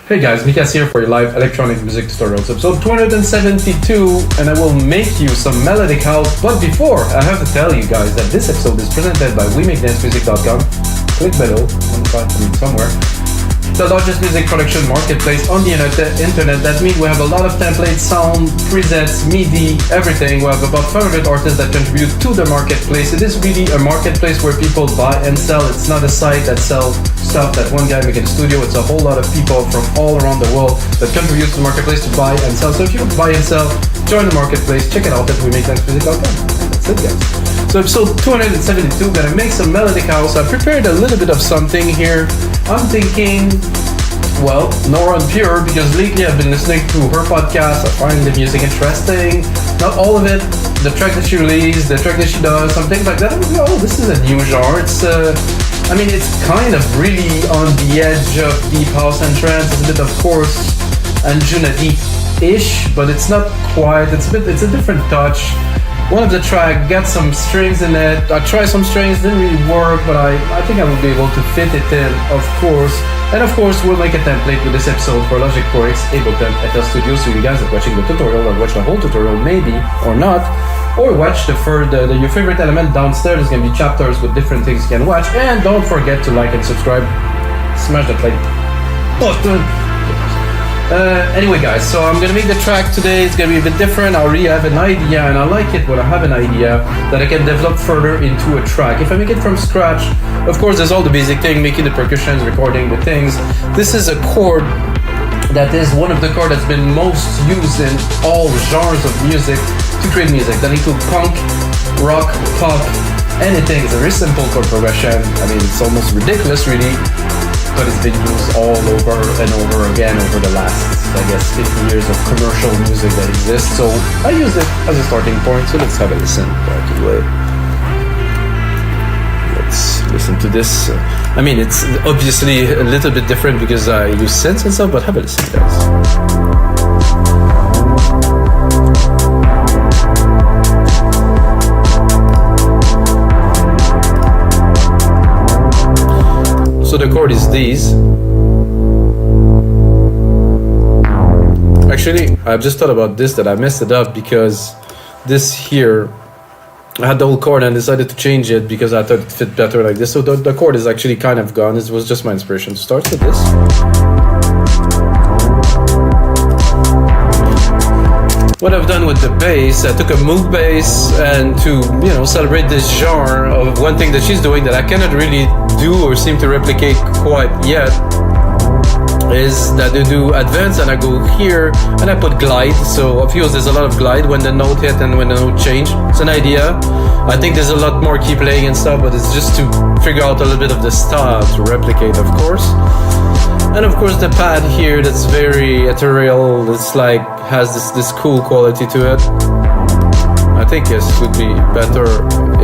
Hey guys, Mikas here for your live electronic music tutorials, episode 272, and I will make you some melodic house. But before, I have to tell you guys that this episode is presented by WeMakeDanceMusic.com. Click below, somewhere. The largest music production marketplace on the internet. That means we have a lot of templates, sound, presets, MIDI, everything. We have about 500 artists that contribute to the marketplace. It is really a marketplace where people buy and sell. It's not a site that sells stuff that one guy make in the studio. It's a whole lot of people from all around the world that contribute to the marketplace to buy and sell. So if you buy and sell, join the marketplace, check it out at WeMakeDanceMusic.com. That's it, guys. So episode 272, gonna make some melodic house. I prepared a little bit of something here. I'm thinking, well, Nora and Pure, because lately I've been listening to her podcast. I find the music interesting. Not all of it. The track that she released, the track that she does, some things like that. I'm like, oh, this is a new genre. It's it's kind of really on the edge of deep house and trance. It's a bit, of course, Anjuna deep-ish, but it's not quite. It's a different touch. One of the tracks got some strings in it. I tried some strings, didn't really work, but I think I will be able to fit it in, of course. And of course, we'll make a template with this episode for Logic 4X, Ableton, FL Studio, so you guys are watching the tutorial or watch the whole tutorial, maybe, or not. Or watch your favorite element downstairs. There's going to be chapters with different things you can watch. And don't forget to like and subscribe. Smash that like button. Anyway guys, so I'm gonna make the track today. It's gonna be a bit different. I already have an idea, and I like it when I have an idea that I can develop further into a track. If I make it from scratch, of course there's all the basic thing, making the percussions, recording the things. This is a chord that is one of the chords that's been most used in all genres of music to create music. That includes punk, rock, pop, anything. It's a very simple chord progression. I mean, it's almost ridiculous really, but it's been used all over and over again over the last, I guess, 50 years of commercial music that exists. So I use it as a starting point. So let's have a listen right away. Let's listen to this. It's obviously a little bit different because I use synths and stuff, but have a listen, guys. So the chord is these. Actually, I've just thought about this, that I messed it up because this here, I had the whole chord and decided to change it because I thought it fit better like this. So the chord is actually kind of gone. It was just my inspiration to start with this. What I've done with the bass, I took a Moog bass, and to celebrate this genre of one thing that she's doing that I cannot really do or seem to replicate quite yet, is that they do advance and I go here and I put glide. So of course there's a lot of glide when the note hit and when the note change. It's an idea. I think there's a lot more key playing and stuff, but it's just to figure out a little bit of the style to replicate, of course. And of course the pad here, that's very ethereal. It's like has this cool quality to it. I think yes, it would be better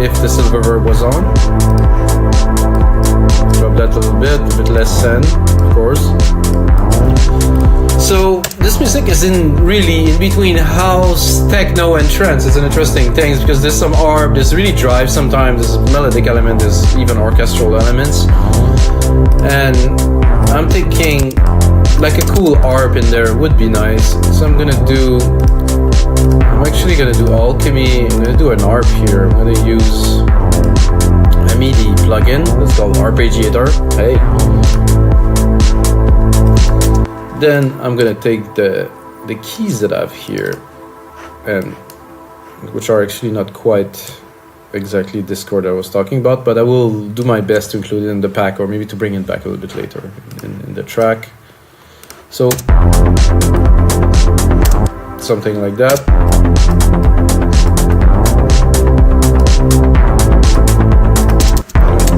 if the silver verb was on. Drop that a little bit, a bit less send, of course. So this music is really in between house, techno, and trance. It's an interesting thing because there's some arp, there's really drive sometimes, there's melodic element, there's even orchestral elements. And I'm thinking like a cool arp in there would be nice. So I'm actually gonna do alchemy. I'm gonna do an arp here. I'm gonna use a MIDI plugin that's called Arpeggiator. Hey. Then I'm gonna take the keys that I have here, and which are actually not quite exactly this chord I was talking about, but I will do my best to include it in the pack, or maybe to bring it back a little bit later in the track. So something like that.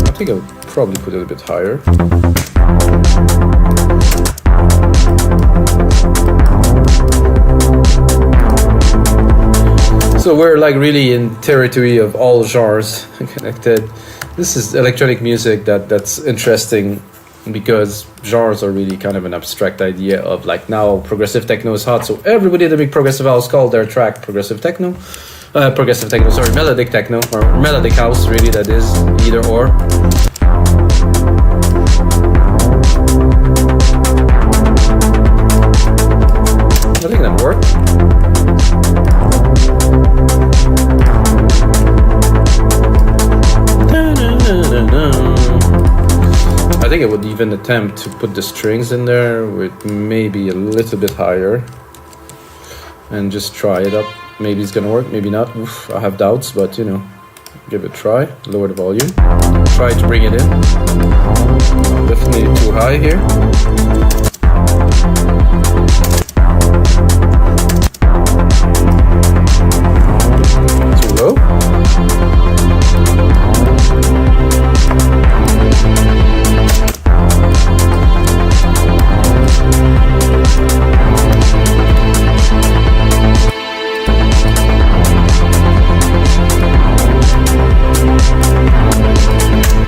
I think I'll probably put it a bit higher. So we're like really in territory of all genres connected. This is electronic music that's interesting because genres are really kind of an abstract idea of like now progressive techno is hot. So everybody that make progressive house called their track progressive techno. Melodic techno or melodic house, really, that is either or. even attempt to put the strings in there with maybe a little bit higher and just try it up. Maybe it's gonna work, maybe not. Oof, I have doubts, but you know, give it a try. Lower the volume, try to bring it in. Definitely too high here. Too low.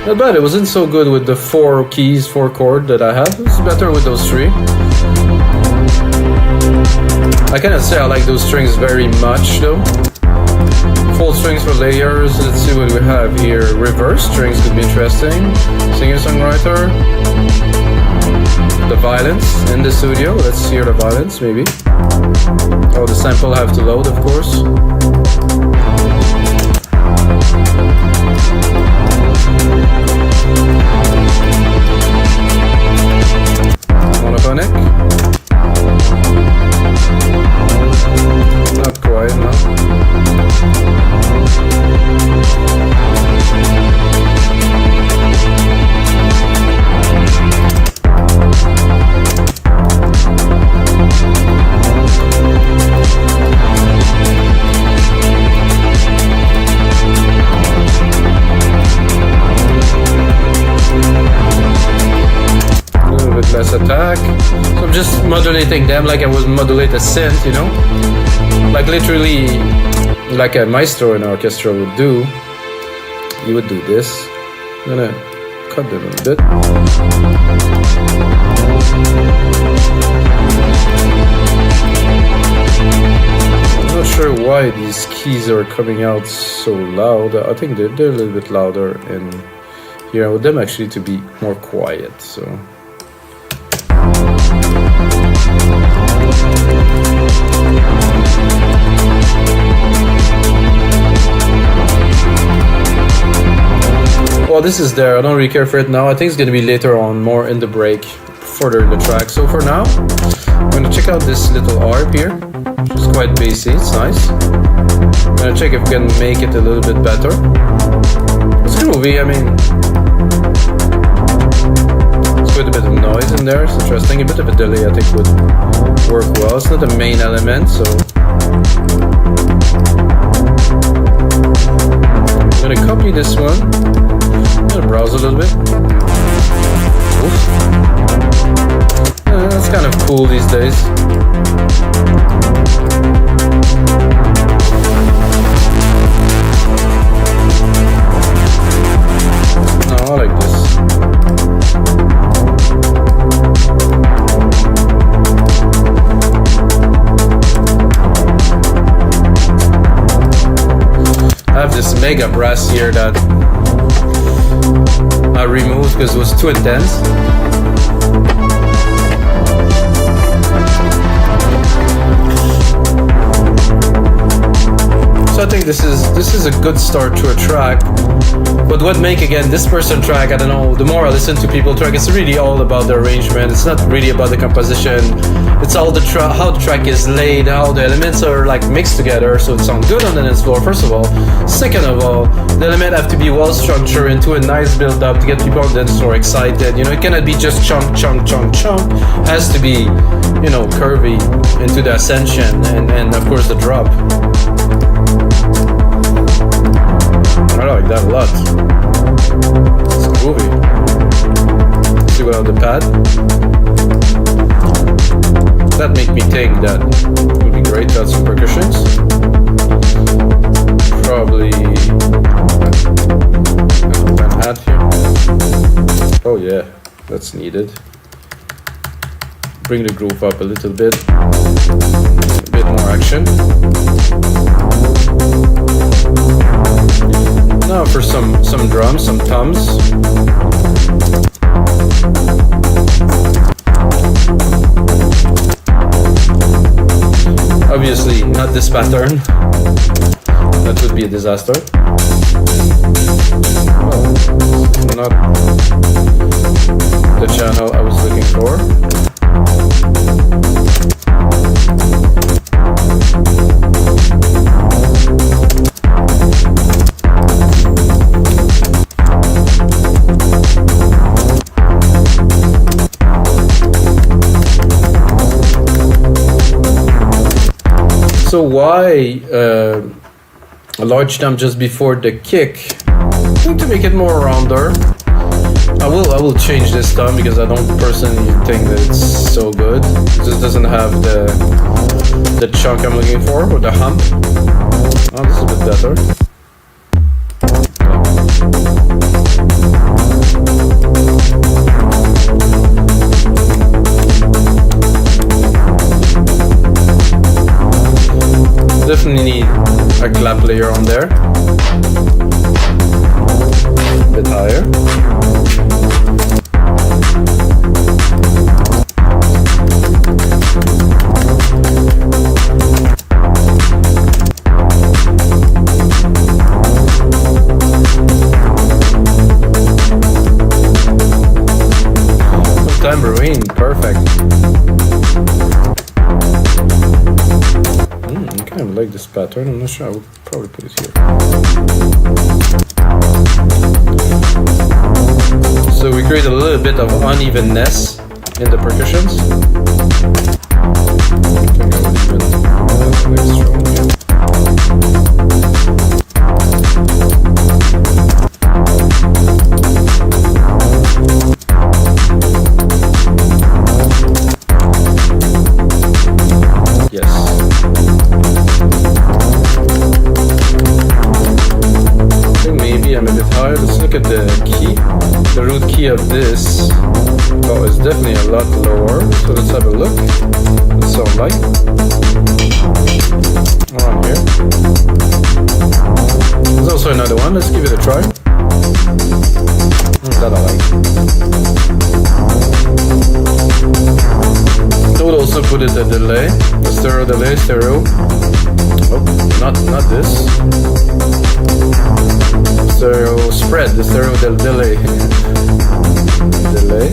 Not bad, it wasn't so good with the 4 keys, 4 chord that I have. It's better with those 3. I cannot say I like those strings very much though. Full strings for layers, let's see what we have here. Reverse strings could be interesting. Singer-songwriter. The violins in the studio, let's hear the violins maybe. Oh, the sample have to load, of course. Monophonic. Not quite, no. Less attack. So I'm just modulating them like I would modulate a synth, you know? Like literally like a maestro in an orchestra would do. You would do this. I'm gonna cut them a bit. I'm not sure why these keys are coming out so loud. I think they're a little bit louder in here. I want them actually to be more quiet, so well, this is there. I don't really care for it now. I think it's going to be later on, more in the break, further in the track. So for now, I'm going to check out this little arp here, which is quite bassy. It's nice. I'm going to check if we can make it a little bit better. It's groovy, I mean, it's quite a bit of noise in there. It's interesting. A bit of a delay, I think, would work well. It's not the main element, so I'm going to copy this one. I'm gonna browse a little bit. That's kind of cool these days. No, I like this. I have this mega brass here that I removed because it was too intense. So I think this is a good start to a track. But what make again this person track, I don't know, the more I listen to people track, it's really all about the arrangement. It's not really about the composition. It's all the how the track is laid, how the elements are like mixed together so it sounds good on the dance floor, first of all. Second of all, the elements have to be well structured into a nice build up to get people on the dance floor excited. You know, it cannot be just chunk, chunk, chunk, chunk. It has to be, you know, curvy into the ascension and of course the drop. I like that a lot. It's groovy. Let's see without the pad. That made me think that it would be great to add some percussions. Probably an add here. Oh yeah, that's needed. Bring the groove up a little bit. A bit more action. Now for some drums, some toms. Obviously not this pattern. That would be a disaster. Well, not the So why a large tom just before the kick? I think to make it more rounder. I will change this tom because I don't personally think that it's so good. It just doesn't have the chunk I'm looking for, or the hump. Oh, this is a bit better. Definitely need a clap layer on there. A bit higher. Tambourine, perfect. I kind of like this pattern. I'm not sure. I would probably put it here. So we create a little bit of unevenness in the percussions. I think I would even add an extra one here. Let's look at the key. The root key of this is definitely a lot lower. So let's have a look. What's sound like? Around here. There's also another one. Let's give it a try. That I like. I would also put it a delay. A stereo delay, stereo. Oh, not this. Stereo spread, the stereo delay. Delay.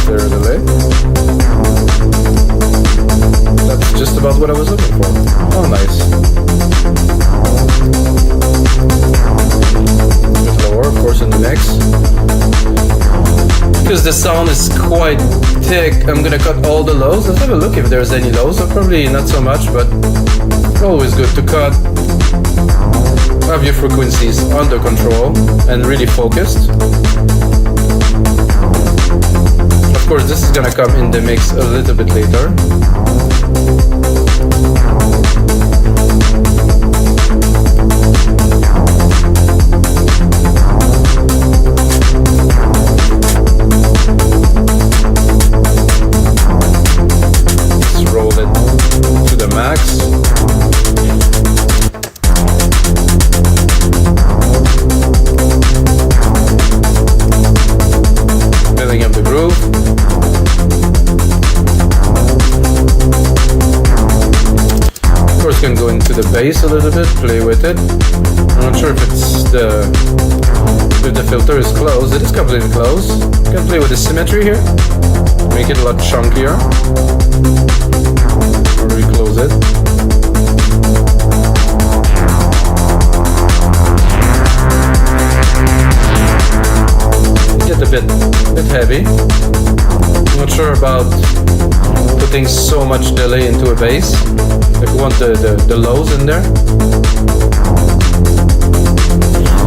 Stereo delay. That's just about what I was looking for. Oh, nice. A bit lower, of course, in the mix. Because the sound is quite thick, I'm gonna cut all the lows. Let's have a look if there's any lows. Probably not so much, but always good to cut. Have your frequencies under control and really focused. Of course, this is gonna come in the mix a little bit later. Let's roll it to the max. Up the groove. Of course, can go into the bass a little bit, play with it. I'm not sure if it's if the filter is closed. It is completely closed. You can play with the symmetry here, make it a lot chunkier. Or reclose it. Get a bit heavy. I'm not sure about putting so much delay into a bass. If you want the lows in there.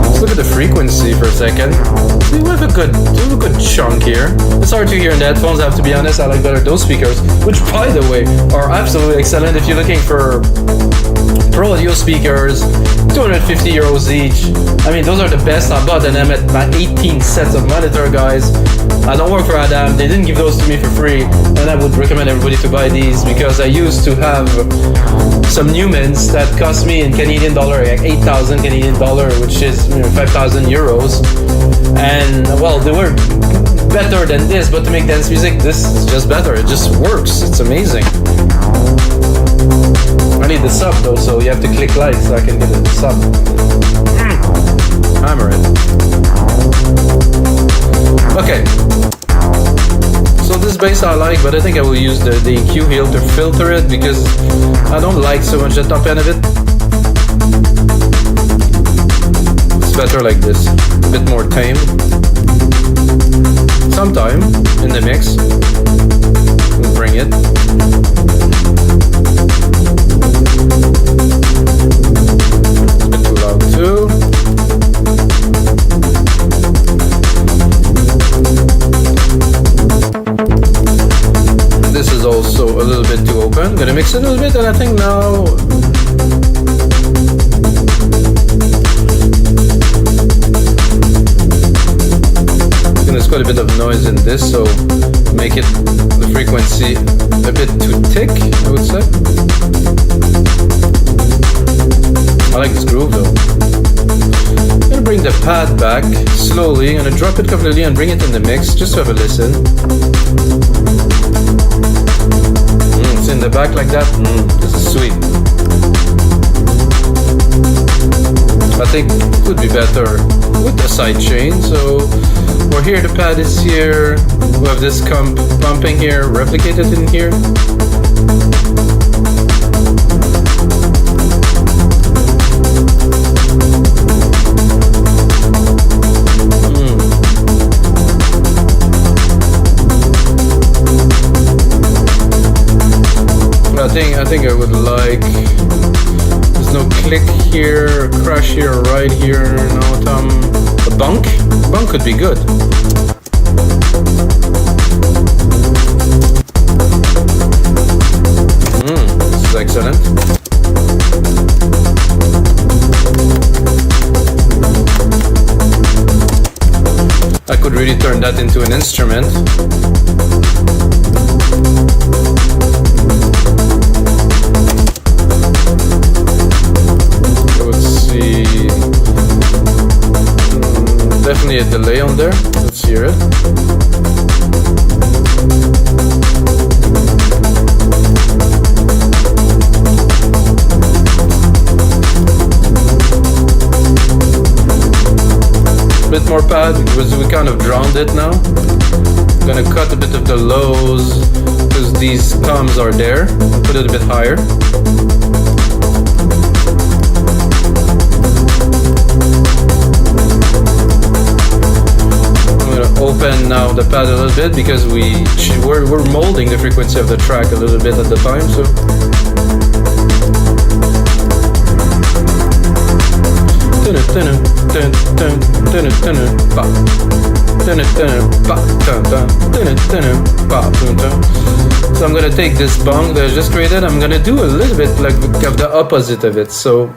Let's look at the frequency for a second. See, we have a good chunk here. It's hard to hear in the headphones, I have to be honest. I like better those speakers, which by the way are absolutely excellent if you're looking for pro audio speakers, 250 euros each. I mean, those are the best I bought, and I'm at my 18 sets of monitor, guys. I don't work for Adam, they didn't give those to me for free, and I would recommend everybody to buy these because I used to have some Newmans that cost me in Canadian dollar like 8,000 Canadian dollar, which is 5,000 euros. And well, they were better than this, but to make dance music, this is just better. It just works. It's amazing. I need the sub though, so you have to click like so I can get the sub. Hammer it. Okay. So this bass I like, but I think I will use the EQ here to filter it because I don't like so much the top end of it. It's better like this, a bit more tame. Sometime in the mix, we'll bring it. is also a little bit too open. Gonna mix it a little bit, and I think now there's quite a bit of noise in this, so make it the frequency a bit too thick, I would say. I like this groove though. I'm gonna bring the pad back slowly. I'm gonna drop it completely and bring it in the mix just to have a listen. It's in the back like that. This is sweet. I think it would be better with the side chain. So for here, the pad is here. We have this comp pumping here, replicated in here. I think I would like, there's no click here, crash here, right here, no a bunk could be good. This is excellent. I could really turn that into an instrument. Definitely a delay on there. Let's hear it. A bit more pad because we kind of drowned it now. I'm gonna cut a bit of the lows because these toms are there. Put it a bit higher. Open now the pad a little bit because we're molding the frequency of the track a little bit at the time. So I'm gonna take this bong that I just created. I'm gonna do a little bit like of the opposite of it. So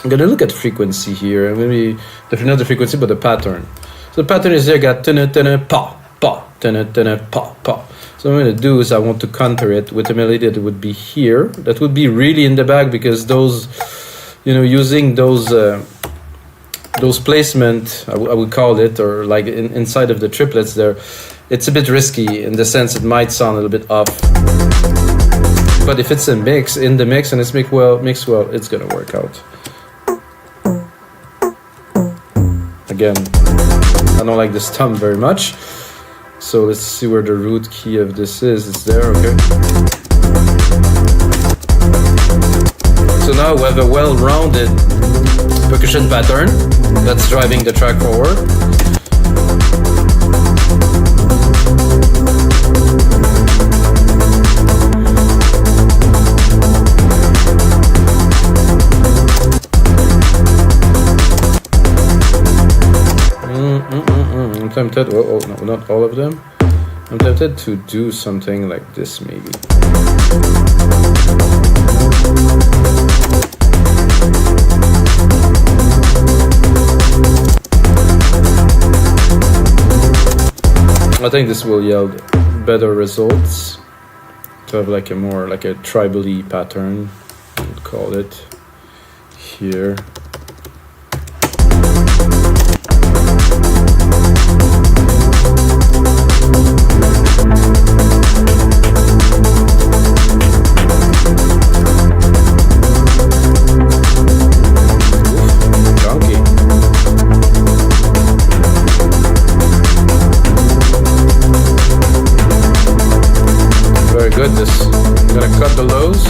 I'm gonna look at frequency here. Maybe not the frequency, but the pattern. The pattern is there, got pa, pa, pa, pa. So what I'm going to do is I want to counter it with a melody that would be here. That would be really in the back because those, using those placement, I would call it, or like inside of the triplets there, it's a bit risky in the sense it might sound a little bit off. But if it's in the mix and it's mixed well, it's going to work out. Again, I don't like this thumb very much, so let's see where the root key of this is. It's there, okay. So now we have a well-rounded percussion pattern that's driving the track forward. I'm tempted, no, not all of them. I'm tempted to do something like this maybe. I think this will yield better results. To have like a more like a tribal-y pattern, I would call it here. Good, I'm gonna cut the lows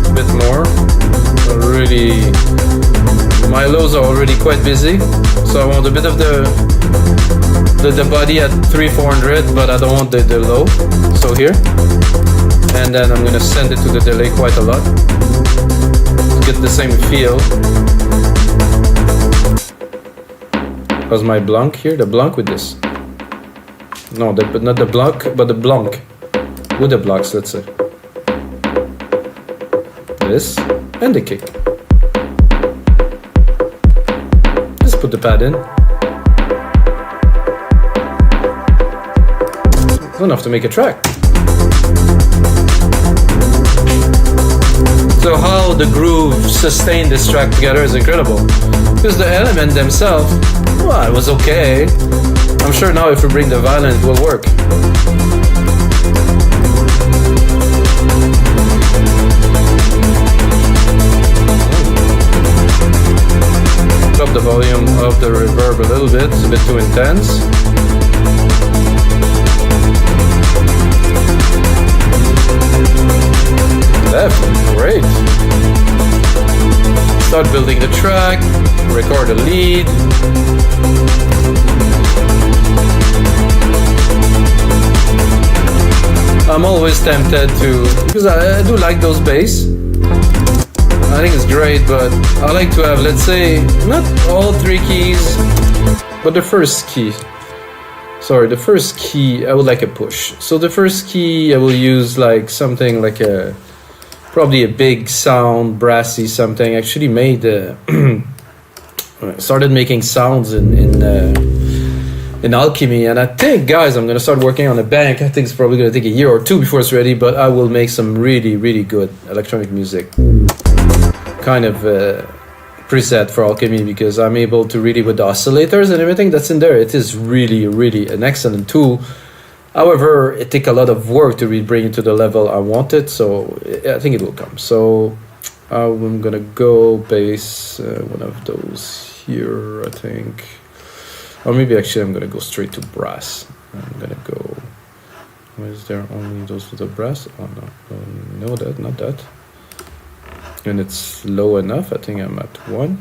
a bit more. Really, my lows are already quite busy, so I want a bit of the body at 300-400, but I don't want the low. So here, and then I'm gonna send it to the delay quite a lot to get the same feel. How's my blanc here? The blanc with this? No, but not the blanc, but the blanc. with the blocks, let's say. This and the kick. Just put the pad in. It's enough to make a track. So how the groove sustained this track together is incredible. Because the element themselves, well, it was okay. I'm sure now if we bring the violin it will work. Drop the volume of the reverb a little bit, it's a bit too intense. Left, great. Start building the track, record a lead. I'm always tempted to, because I do like those bass. I think it's great, but I like to have, let's say, not all three keys, but the first key. Sorry, the first key, I would like a push. So the first key, I will use like something like a, probably a big sound, brassy something. Actually made, started making sounds in Alchemy, and I think, guys, I'm gonna start working on a bank. I think it's probably gonna take a year or two before it's ready, but I will make some really, really good electronic music. Kind of preset for Alchemy, because I'm able to really, with the oscillators and everything that's in there, it is really, really an excellent tool. However, it takes a lot of work to really bring it to the level I want it, so I think it will come. So I'm gonna go bass one of those here, I think. Or maybe actually I'm gonna go straight to brass. I'm gonna go, is there only those with the brass? Oh no, no, that, not that. And it's low enough, I think I'm at 1.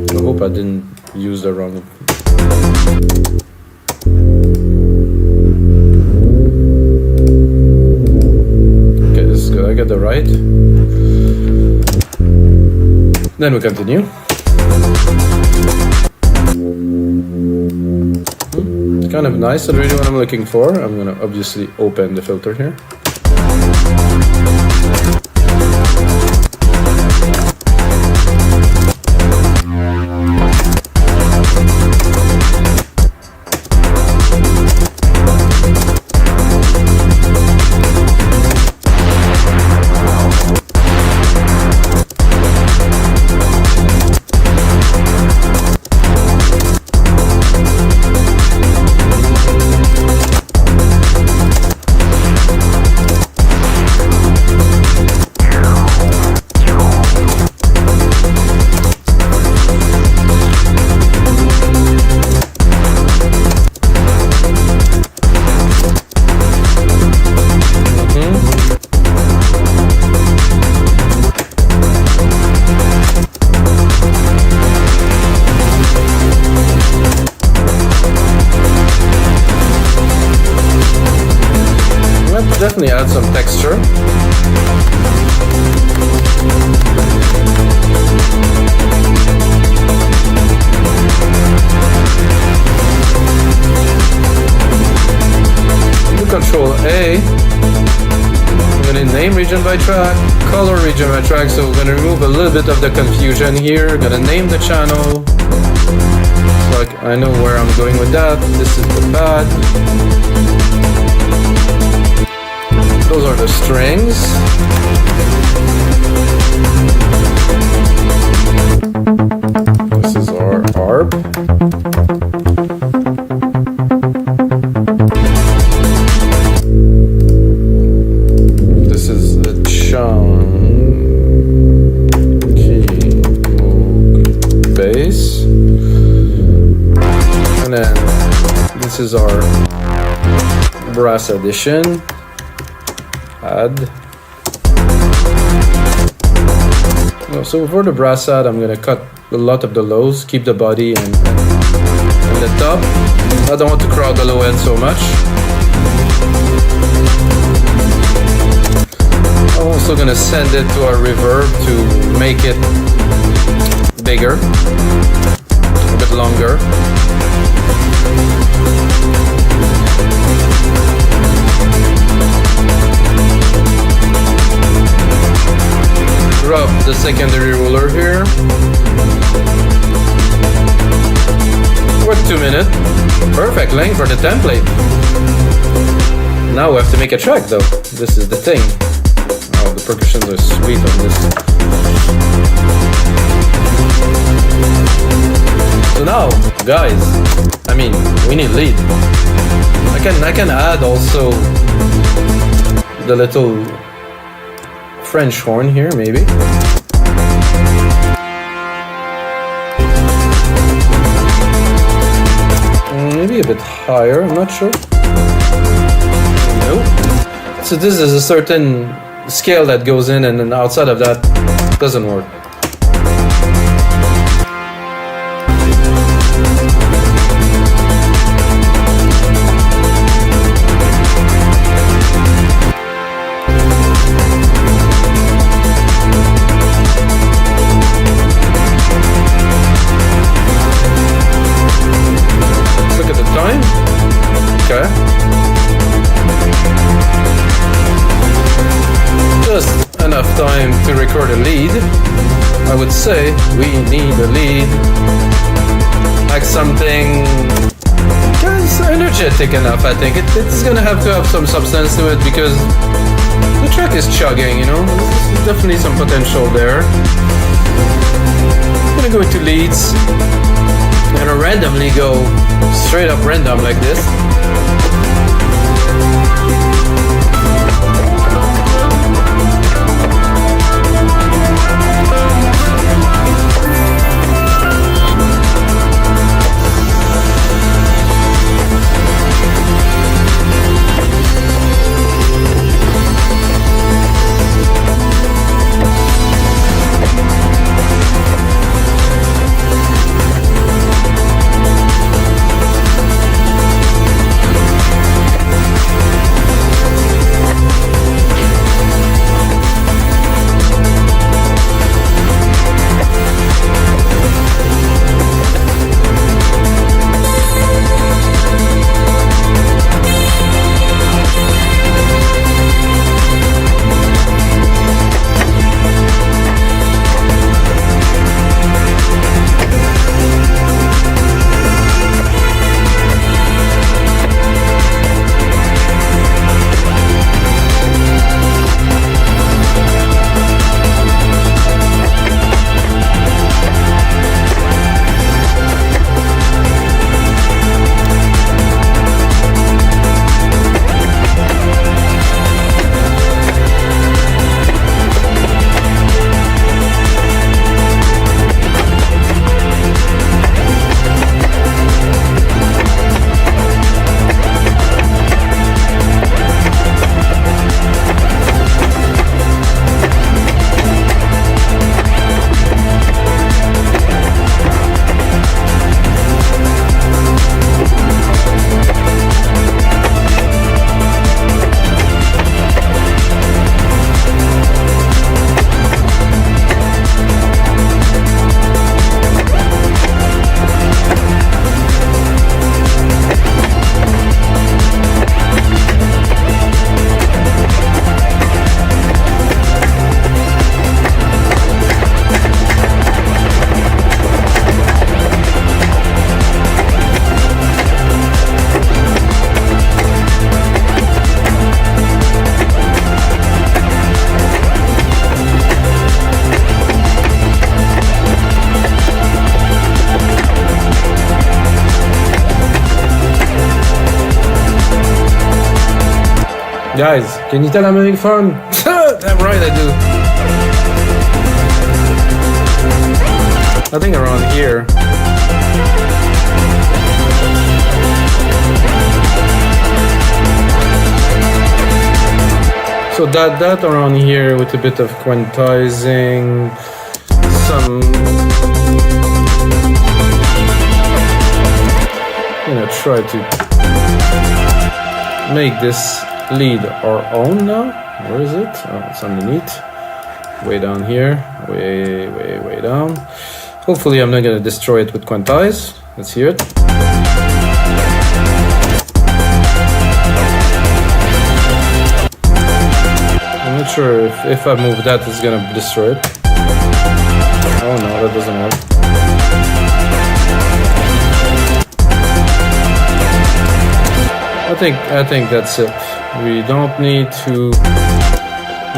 I hope I didn't use the wrong. Okay, this is good, I got the right. Then we continue. Kind of nice, that's really what I'm looking for. I'm gonna obviously open the filter here. Definitely add some texture. Control A. I'm gonna name region by track, color region by track, so we're gonna remove a little bit of the confusion here. Gonna name the channel. Like I know where I'm going with that. This is the pad. Those are the strings. This is our harp. This is the chunky bass. And then this is our brass addition. Add. So for the brass add, I'm gonna cut a lot of the lows, keep the body and the top. I don't want to crowd the low end so much. I'm also gonna send it to our reverb to make it bigger, a bit longer. Drop the secondary ruler here. For 2 minutes. Perfect length for the template. Now we have to make a track though. This is the thing. Oh, the percussions are sweet on this. So now, guys, I mean, we need lead. I can add also the little French horn here, maybe. Maybe a bit higher, I'm not sure. Nope. So this is a certain scale that goes in, and then outside of that, doesn't work. Just enough time to record a lead. I would say we need a lead, like something just energetic enough. I think it's gonna have to have some substance to it because the track is chugging, you know. There's definitely some potential there. I'm gonna go into leads. I'm gonna randomly go straight up random like this. Guys, can you tell I'm having fun? Damn right I do. I think around here. So that around here with a bit of quantizing, some, I'm gonna try to make this lead our own now. Where is it? Oh, it's underneath. Way down here. Way down. Hopefully I'm not gonna destroy it with quantize. Let's hear it. I'm not sure if I move that, it's gonna destroy it. Oh no, that doesn't work. I think that's it. We don't need to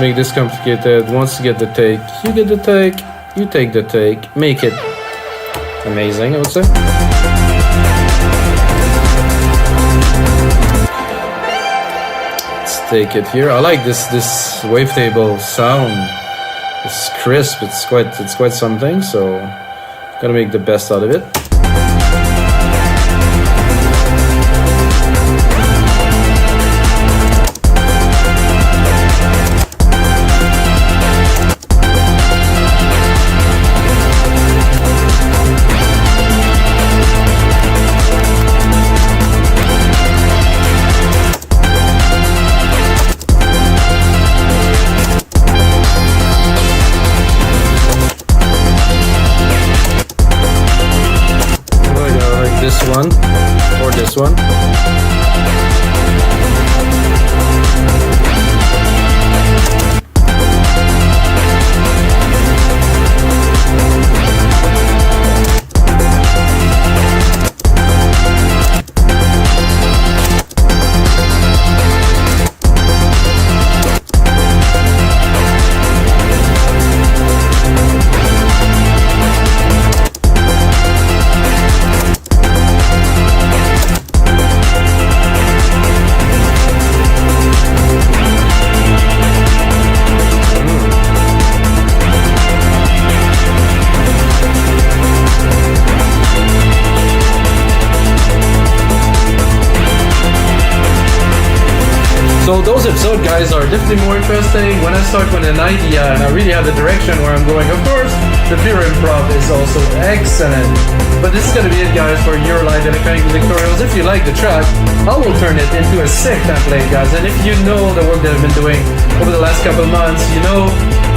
make this complicated. Once you get the take, you get the take, you take the take, make it amazing, I would say. Let's take it here. I like this wavetable sound. It's crisp, it's quite something, so gotta make the best out of it. One or this one. So those episodes, guys, are definitely more interesting when I start with an idea and I really have the direction where I'm going. Of course, the pure improv is also excellent. But this is going to be it, guys, for your live electronic music tutorials. If you like the track, I will turn it into a sick template, guys. And if you know the work that I've been doing over the last couple of months, you know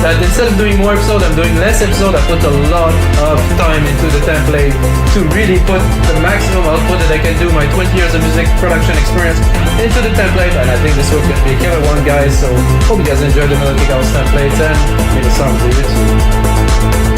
that instead of doing more episodes, I'm doing less episodes. I put a lot of time into the template to really put the maximum output that I can do, my 20 years of music production experience, into the template. And I think this will be a killer one, guys. So hope you guys enjoyed the Melodic House templates and maybe some of the YouTube.